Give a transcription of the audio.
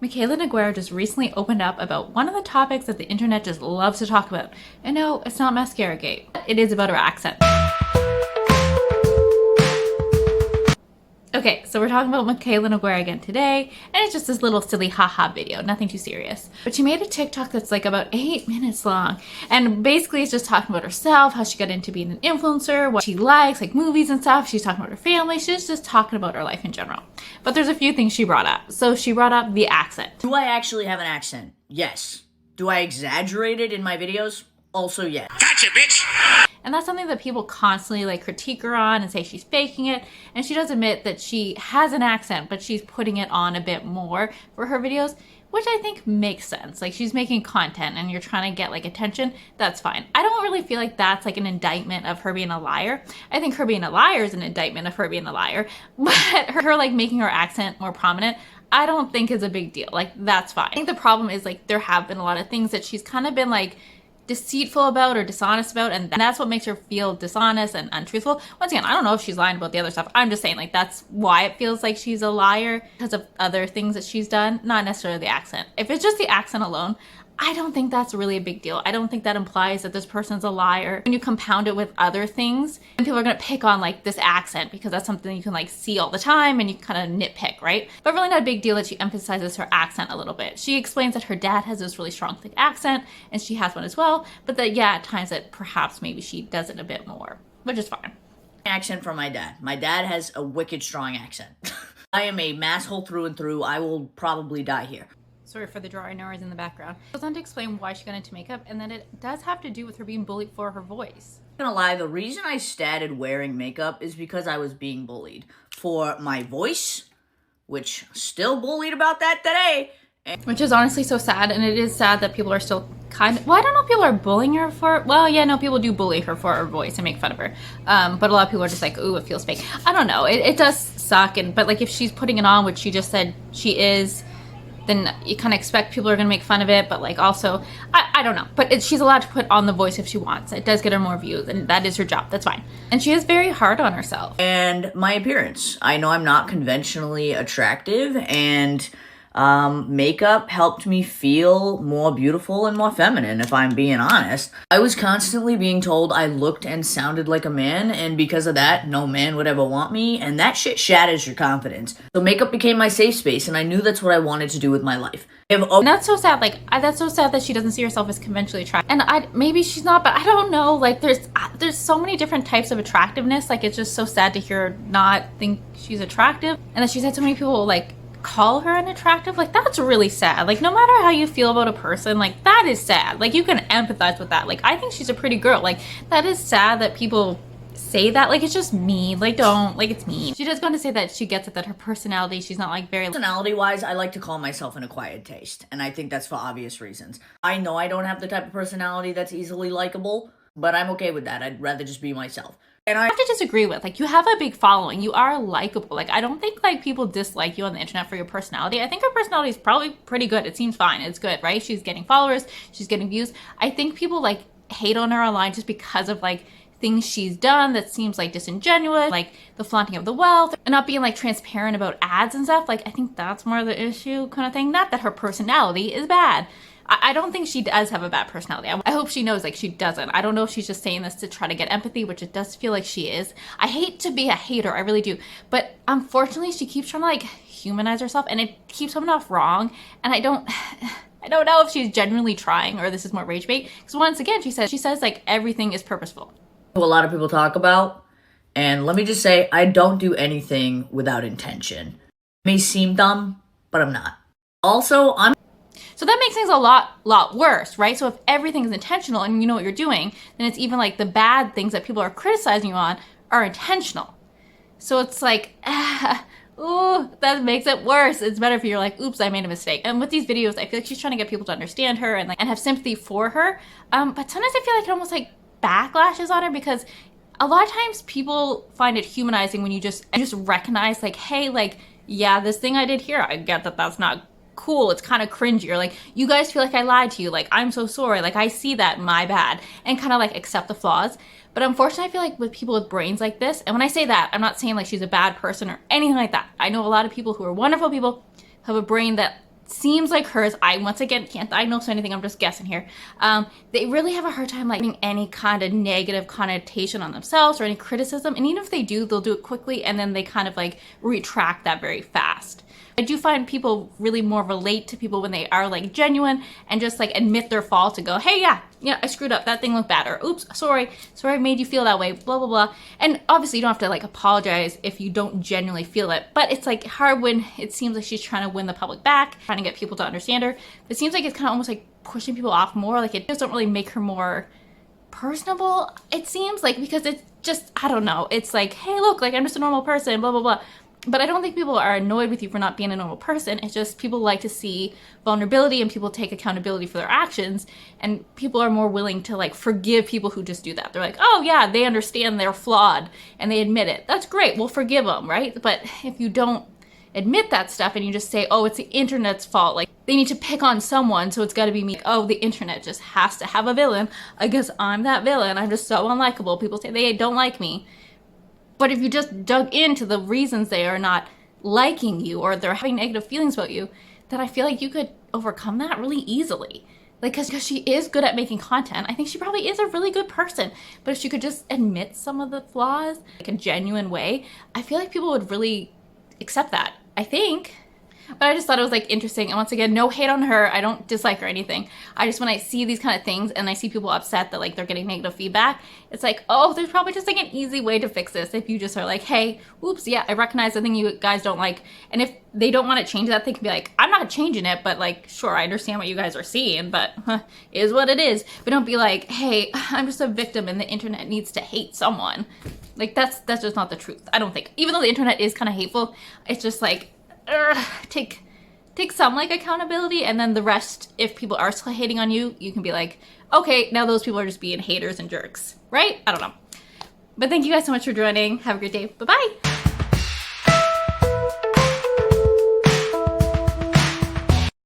Mikayla Nogueira just recently opened up about one of the topics that the internet just loves to talk about. And no, it's not mascara gate. It is about her accent. Okay, so we're talking about Mikayla Nogueira again today, and it's just this little silly haha video, nothing too serious. But she made a TikTok that's like about 8 minutes long, and basically it's just talking about herself, how she got into being an influencer, what she likes, like movies and stuff. She's talking about her family, she's just talking about her life in general. But there's a few things she brought up. So she brought up the accent. Do I actually have an accent? Yes. Do I exaggerate it in my videos? Also yes. Gotcha, bitch! And that's something that people constantly like critique her on and say she's faking it. And she does admit that she has an accent, but she's putting it on a bit more for her videos, which I think makes sense. Like, she's making content and you're trying to get like attention, that's fine. I don't really feel like that's like an indictment of her being a liar. I think her being a liar is an indictment of her being a liar, but her like making her accent more prominent, I don't think is a big deal. Like, that's fine. I think the problem is like there have been a lot of things that she's kind of been like deceitful about or dishonest about, and that's what makes her feel dishonest and untruthful. Once again, I don't know if she's lying about the other stuff. I'm just saying, like, that's why it feels like she's a liar, because of other things that she's done, not necessarily the accent. If it's just the accent alone, I don't think that's really a big deal. I don't think that implies that this person's a liar. When you compound it with other things, and people are gonna pick on like this accent because that's something you can like see all the time and you kind of nitpick, right? But really not a big deal that she emphasizes her accent a little bit. She explains that her dad has this really strong thick accent and she has one as well, but that yeah, at times that perhaps maybe she does it a bit more, which is fine. Accent from my dad. My dad has a wicked strong accent. I am a masshole through and through. I will probably die here. Sorry for the drawing noise in the background. It goes on to explain why she got into makeup and that it does have to do with her being bullied for her voice. I'm not gonna lie, the reason I started wearing makeup is because I was being bullied. For my voice, which still bullied about that today. Which is honestly so sad, and it is sad that people are still kind of, well, I don't know if people are bullying her for, well, yeah, no, people do bully her for her voice and make fun of her. But a lot of people are just like, ooh, it feels fake. I don't know, it does suck, but like if she's putting it on, which she just said she is, then you kind of expect people are going to make fun of it, but like also, I don't know. But she's allowed to put on the voice if she wants. It does get her more views, and that is her job. That's fine. And she is very hard on herself. And my appearance. I know I'm not conventionally attractive, and makeup helped me feel more beautiful and more feminine, if I'm being honest. I was constantly being told I looked and sounded like a man, and because of that, no man would ever want me, and that shit shatters your confidence. So makeup became my safe space, and I knew that's what I wanted to do with my life. And that's so sad. Like, that's so sad that she doesn't see herself as conventionally attractive. And maybe she's not, but I don't know. Like, there's so many different types of attractiveness. Like, it's just so sad to hear her not think she's attractive, and that she's had so many people like call her unattractive. Like, that's really sad. Like, no matter how you feel about a person, like, that is sad. Like, you can empathize with that. Like, I think she's a pretty girl. Like, that is sad that people say that. Like, it's just mean. Like, don't, like, it's mean. She does go on to say that she gets it, that her personality, she's not like very personality wise, I like to call myself an acquired taste, and I think that's for obvious reasons. I know I don't have the type of personality that's easily likable, but I'm okay with that. I'd rather just be myself. And I have to disagree with, like, you have a big following, you are likable. Like, I don't think like people dislike you on the internet for your personality. I think her personality is probably pretty good. It seems fine, it's good, right? She's getting followers, she's getting views. I think people like hate on her online just because of like things she's done that seems like disingenuous, like the flaunting of the wealth and not being like transparent about ads and stuff. Like, I think that's more the issue kind of thing. Not that her personality is bad. I don't think she does have a bad personality. I hope she knows like she doesn't. I don't know if she's just saying this to try to get empathy, which it does feel like she is. I hate to be a hater, I really do. But unfortunately, she keeps trying to like humanize herself, and it keeps coming off wrong. And I don't know if she's genuinely trying or this is more rage bait. Because once again, she says like everything is purposeful. A lot of people talk about, and let me just say, I don't do anything without intention. It may seem dumb, but I'm not. Also, so that makes things a lot worse, right? So if everything is intentional and you know what you're doing, then it's even like the bad things that people are criticizing you on are intentional. So it's like, ooh, that makes it worse. It's better if you're like, oops, I made a mistake. And with these videos, I feel like she's trying to get people to understand her and have sympathy for her. But sometimes I feel like it almost like backlashes on her, because a lot of times people find it humanizing when you just recognize like, hey, like, yeah, this thing I did here, I get that that's not cool, it's kind of cringy, or like, you guys feel like I lied to you, like, I'm so sorry, like, I see that, my bad, and kind of like accept the flaws. But unfortunately, I feel like with people with brains like this, and when I say that, I'm not saying like she's a bad person or anything like that. I know a lot of people who are wonderful people, have a brain that seems like hers, I once again can't diagnose anything, I'm just guessing here, they really have a hard time like putting any kind of negative connotation on themselves or any criticism, and even if they do, they'll do it quickly and then they kind of like retract that very fast. I do find people really more relate to people when they are like genuine and just like admit their fault and go, hey, yeah, I screwed up, that thing looked bad, or oops, sorry I made you feel that way, blah blah blah. And obviously you don't have to like apologize if you don't genuinely feel it, but it's like hard when it seems like she's trying to win the public back, trying to get people to understand her. It seems like it's kind of almost like pushing people off more, like it doesn't really make her more personable, it seems like, because it's just, I don't know, it's like, hey look, like I'm just a normal person, blah blah blah. But I don't think people are annoyed with you for not being a normal person. It's just people like to see vulnerability and people take accountability for their actions, and people are more willing to like forgive people who just do that. They're like, oh yeah, they understand they're flawed and they admit it. That's great, we'll forgive them, right? But if you don't admit that stuff and you just say, oh, it's the internet's fault, like they need to pick on someone, so it's got to be me. Oh, the internet just has to have a villain. I guess I'm that villain. I'm just so unlikable. People say they don't like me. But if you just dug into the reasons they are not liking you or they're having negative feelings about you, then I feel like you could overcome that really easily. Like, because she is good at making content. I think she probably is a really good person. But if she could just admit some of the flaws, like a genuine way, I feel like people would really accept that, I think. But I just thought it was like interesting. And once again, no hate on her. I don't dislike her or anything. I just, when I see these kind of things and I see people upset that like they're getting negative feedback, it's like, oh, there's probably just like an easy way to fix this. If you just are like, hey, oops, yeah, I recognize the thing you guys don't like. And if they don't want to change that, they can be like, I'm not changing it, but like, sure, I understand what you guys are seeing, but is what it is. But don't be like, hey, I'm just a victim and the internet needs to hate someone. Like that's just not the truth. I don't think. Even though the internet is kind of hateful, it's just like, take some like accountability, and then the rest, if people are still hating on you, you can be like, okay, now those people are just being haters and jerks, right? I don't know. But thank you guys so much for joining. Have a great day. Bye-bye.